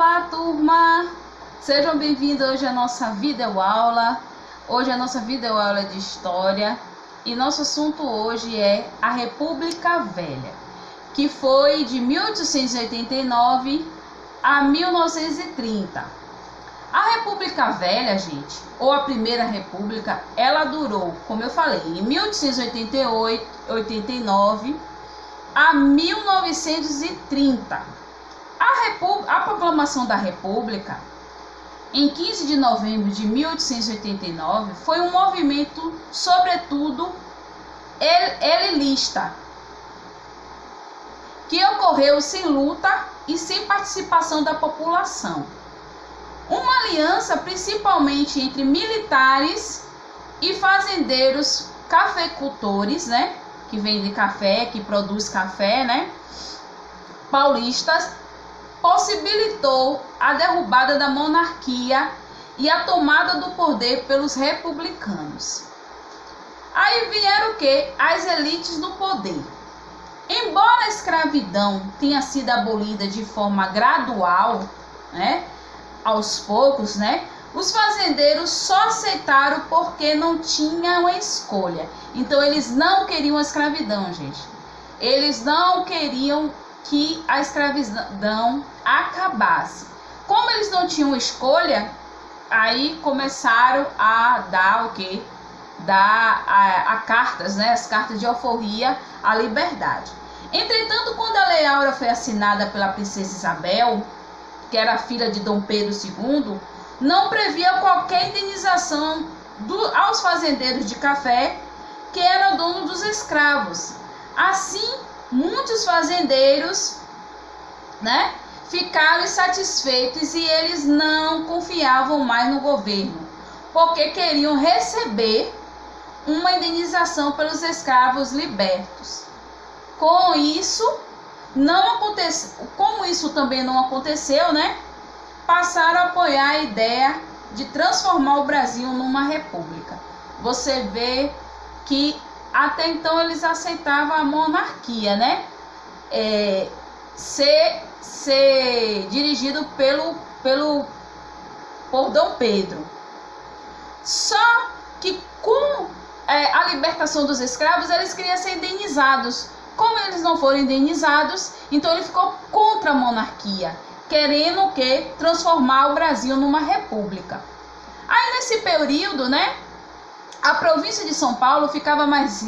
Olá, turma! Sejam bem-vindos hoje à nossa videoaula. Hoje a nossa videoaula é de História e nosso assunto hoje é a República Velha, que foi de 1889 a 1930. A República Velha, gente, ou a Primeira República, ela durou, como eu falei, em 1889 a 1930. A proclamação da República, em 15 de novembro de 1889, foi um movimento, sobretudo, elitista, que ocorreu sem luta e sem participação da população. Uma aliança principalmente entre militares e fazendeiros cafeicultores, né, que vendem café, que produz café, né, paulistas, possibilitou a derrubada da monarquia e a tomada do poder pelos republicanos. Aí vieram o quê? As elites no poder. Embora a escravidão tenha sido abolida de forma gradual, né, aos poucos, né, os fazendeiros só aceitaram porque não tinham escolha. Então eles não queriam a escravidão, gente. Eles não queriam que a escravidão acabasse. Como eles não tinham escolha, aí começaram a dar o quê? Dar a cartas, né? As cartas de alforria à liberdade. Entretanto, quando a Lei Áurea foi assinada pela princesa Isabel, que era filha de Dom Pedro II, não previa qualquer indenização aos fazendeiros de café que eram donos dos escravos. Assim, muitos fazendeiros, né, ficaram insatisfeitos e eles não confiavam mais no governo, porque queriam receber uma indenização pelos escravos libertos. Com isso, como isso também não aconteceu, né, passaram a apoiar a ideia de transformar o Brasil numa república. Você vê que até então eles aceitavam a monarquia, né? Ser dirigido por Dom Pedro. Só que com a libertação dos escravos, eles queriam ser indenizados. Como eles não foram indenizados, então ele ficou contra a monarquia, querendo o quê? Transformar o Brasil numa república. Aí nesse período, né, a província de São Paulo ficava mais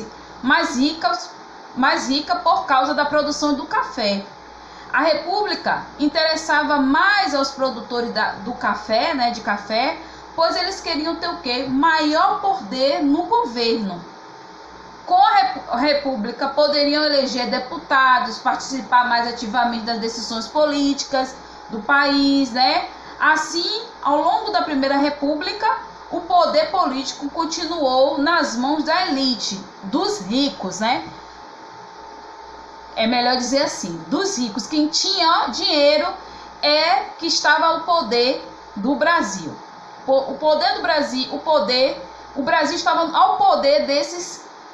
rica por causa da produção do café. A República interessava mais aos produtores do café, né, de café, pois eles queriam ter o quê? Maior poder no governo. Com a República poderiam eleger deputados, participar mais ativamente das decisões políticas do país, né? Assim, ao longo da Primeira República, o poder político continuou nas mãos da elite, dos ricos, né? É melhor dizer assim, dos ricos. Quem tinha dinheiro que estava ao poder do Brasil. O Brasil estava ao poder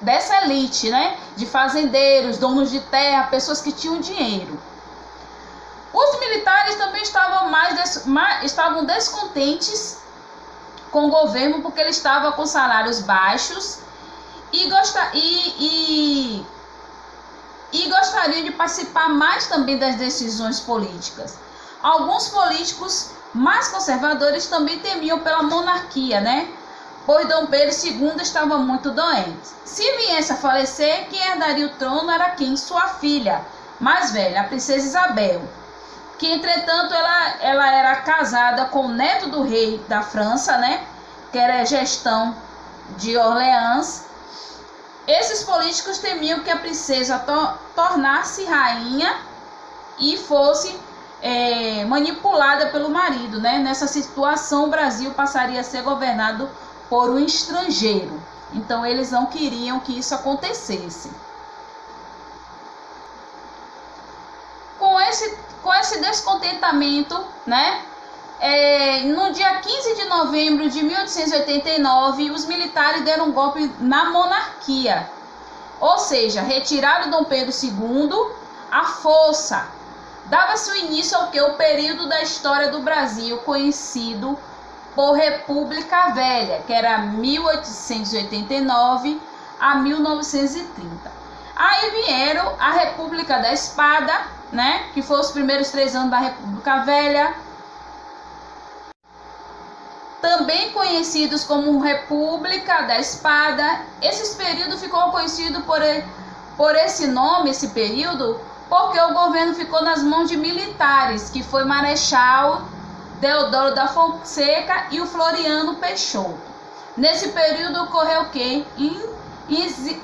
dessa elite, né? De fazendeiros, donos de terra, pessoas que tinham dinheiro. Os militares também estavam descontentes com o governo porque ele estava com salários baixos e gostariam de participar mais também das decisões políticas. Alguns políticos mais conservadores também temiam pela monarquia, né? Pois Dom Pedro II estava muito doente. Se viesse a falecer, quem herdaria o trono era quem? Sua filha mais velha, a princesa Isabel, que entretanto ela era casada com o neto do rei da França, né, que era Gestão de Orleans. Esses políticos temiam que a princesa tornasse rainha e fosse manipulada pelo marido, né? Nessa situação, o Brasil passaria a ser governado por um estrangeiro. Então eles não queriam que isso acontecesse. Com esse descontentamento, né? No dia 15 de novembro de 1889, os militares deram um golpe na monarquia. Ou seja, retiraram Dom Pedro II à força. dava-se o início ao que? O período da história do Brasil conhecido por República Velha, que era 1889 a 1930. Aí vieram a República da Espada, né, que foram os primeiros 3 anos da República Velha, também conhecidos como República da Espada. Esse período ficou conhecido por esse nome, esse período, porque o governo ficou nas mãos de militares, que foi Marechal Deodoro da Fonseca e o Floriano Peixoto. Nesse período ocorreu o quê?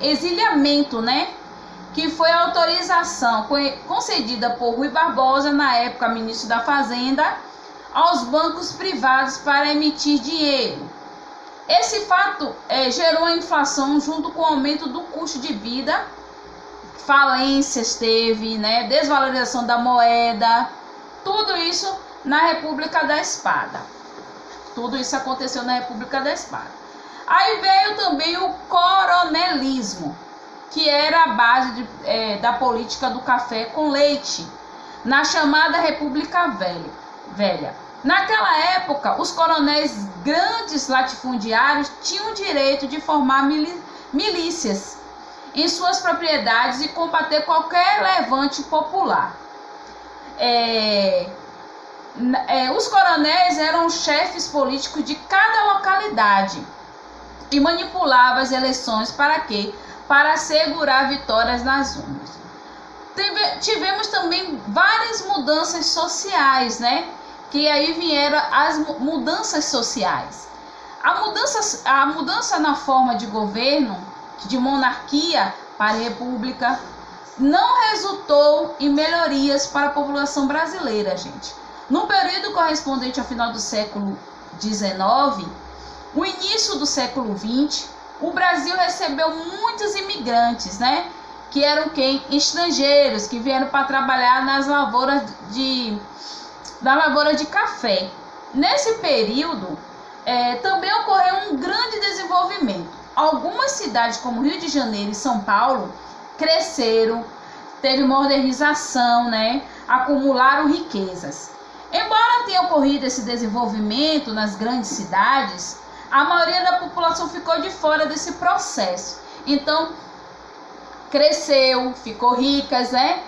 Exiliamento, né? Que foi a autorização concedida por Rui Barbosa, na época ministro da Fazenda, aos bancos privados para emitir dinheiro. Esse fato gerou a inflação junto com o aumento do custo de vida, falências teve, né? Desvalorização da moeda, tudo isso na República da Espada. Tudo isso aconteceu na República da Espada. Aí veio também o coronelismo, que era a base da política do café com leite, na chamada República Velha. Naquela época, os coronéis grandes latifundiários tinham o direito de formar milícias em suas propriedades e combater qualquer levante popular. Os coronéis eram chefes políticos de cada localidade e manipulavam as eleições para quê? Para assegurar vitórias nas urnas. Tivemos também várias mudanças sociais, né? Que aí vieram as mudanças sociais. A mudança na forma de governo, de monarquia para república, não resultou em melhorias para a população brasileira, gente. No período correspondente ao final do século XIX, o início do século XX, o Brasil recebeu muitos imigrantes, né? Que eram quem? Estrangeiros, que vieram para trabalhar nas lavouras de café. Nesse período, também ocorreu um grande desenvolvimento. Algumas cidades, como Rio de Janeiro e São Paulo, cresceram, teve modernização, né? Acumularam riquezas. Embora tenha ocorrido esse desenvolvimento nas grandes cidades, a maioria da população ficou de fora desse processo. Então, cresceu, ficou ricas, né?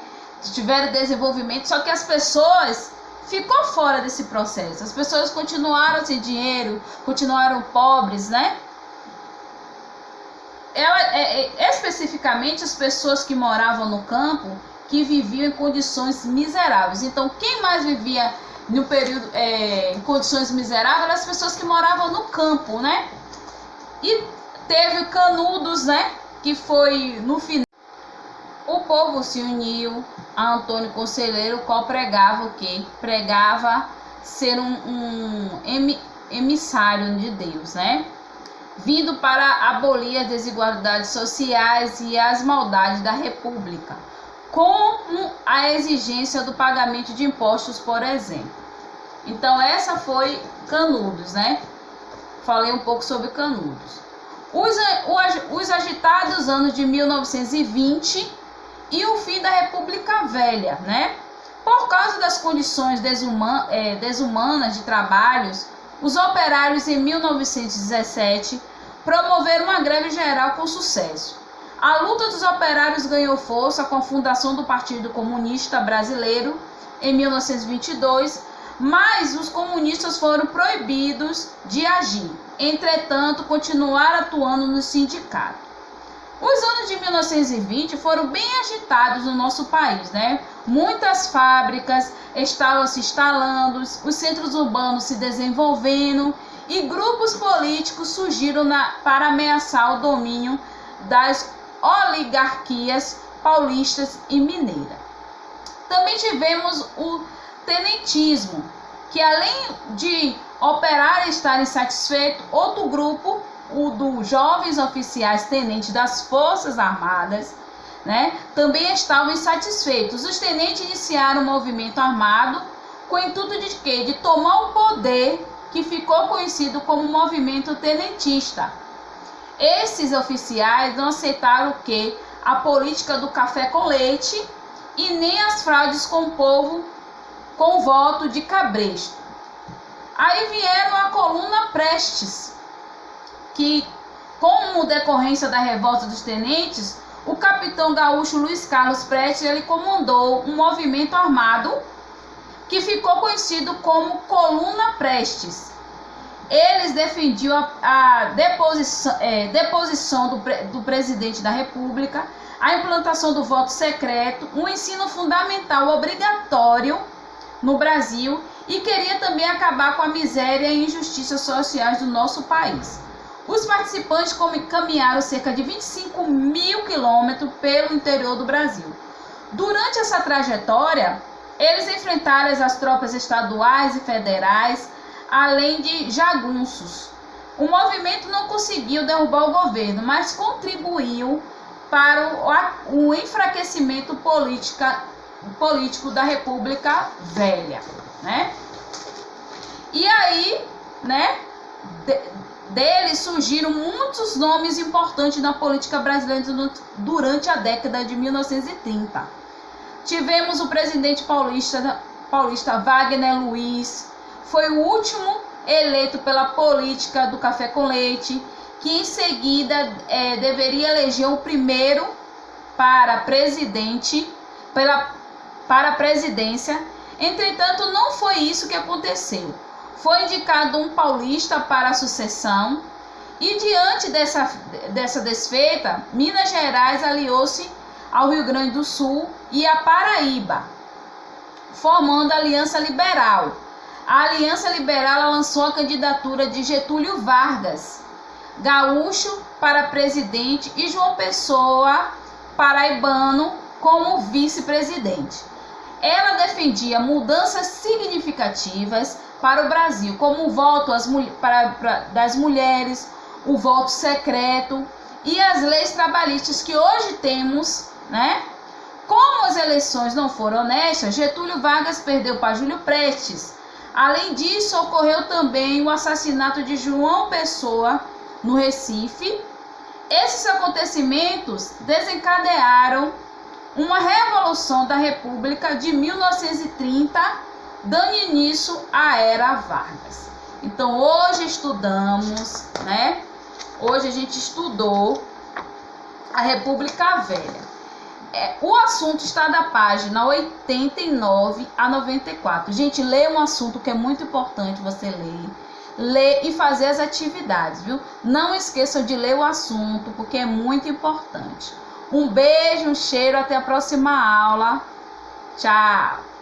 Tiveram desenvolvimento, só que as pessoas ficou fora desse processo. As pessoas continuaram sem dinheiro, continuaram pobres, né? Especificamente as pessoas que moravam no campo, que viviam em condições miseráveis. Então, quem mais vivia no período em condições miseráveis eram as pessoas que moravam no campo, né? E teve Canudos, né? Que foi no final. O povo se uniu a Antônio Conselheiro, qual pregava o quê? Pregava ser um emissário de Deus, né? Vindo para abolir as desigualdades sociais e as maldades da República, como a exigência do pagamento de impostos, por exemplo. Então, essa foi Canudos, né? Falei um pouco sobre Canudos. Os agitados anos de 1920 e o fim da República Velha, né? Por causa das condições desumanas de trabalhos, os operários em 1917 promoveram uma greve geral com sucesso. A luta dos operários ganhou força com a fundação do Partido Comunista Brasileiro em 1922, mas os comunistas foram proibidos de agir. Entretanto, continuaram atuando no sindicato. Os anos de 1920 foram bem agitados no nosso país, né? Muitas fábricas estavam se instalando, os centros urbanos se desenvolvendo e grupos políticos surgiram para ameaçar o domínio das oligarquias paulistas e mineiras. Também tivemos o tenentismo, que além de operários estarem satisfeitos, outro grupo, o dos jovens oficiais tenentes das Forças Armadas, né, também estavam insatisfeitos. Os tenentes iniciaram um movimento armado com o intuito de quê? De tomar o poder, que ficou conhecido como movimento tenentista. Esses oficiais não aceitaram o quê? A política do café com leite e nem as fraudes com o povo com voto de cabresto. Aí vieram a coluna Prestes, que, como decorrência da revolta dos tenentes, o capitão gaúcho Luiz Carlos Prestes ele comandou um movimento armado que ficou conhecido como Coluna Prestes. Eles defendiam a deposição do presidente da República, a implantação do voto secreto, um ensino fundamental obrigatório no Brasil e queria também acabar com a miséria e injustiças sociais do nosso país. Os participantes caminharam cerca de 25 mil quilômetros pelo interior do Brasil. Durante essa trajetória, eles enfrentaram as tropas estaduais e federais, além de jagunços. O movimento não conseguiu derrubar o governo, mas contribuiu para o enfraquecimento político da República Velha, né? E aí, né, deles surgiram muitos nomes importantes na política brasileira durante a década de 1930. Tivemos o presidente paulista Wagner Luiz, foi o último eleito pela política do café com leite, que em seguida deveria eleger o primeiro para a presidência. Entretanto, não foi isso que aconteceu. Foi indicado um paulista para a sucessão e diante dessa desfeita, Minas Gerais aliou-se ao Rio Grande do Sul e à Paraíba, formando a Aliança Liberal. A Aliança Liberal lançou a candidatura de Getúlio Vargas, gaúcho, para presidente e João Pessoa, paraibano, como vice-presidente. Ela defendia mudanças significativas para o Brasil, como o voto das mulheres, o voto secreto e as leis trabalhistas que hoje temos, né? Como as eleições não foram honestas, Getúlio Vargas perdeu para Júlio Prestes. Além disso, ocorreu também o assassinato de João Pessoa no Recife. Esses acontecimentos desencadearam uma revolução da República de 1930, dando início à Era Vargas. Então, hoje estudamos, né? Hoje a gente estudou a República Velha. O assunto está da página 89 a 94. Gente, lê um assunto que é muito importante você ler e fazer as atividades, viu? Não esqueçam de ler o assunto, porque é muito importante. Um beijo, um cheiro, até a próxima aula. Tchau!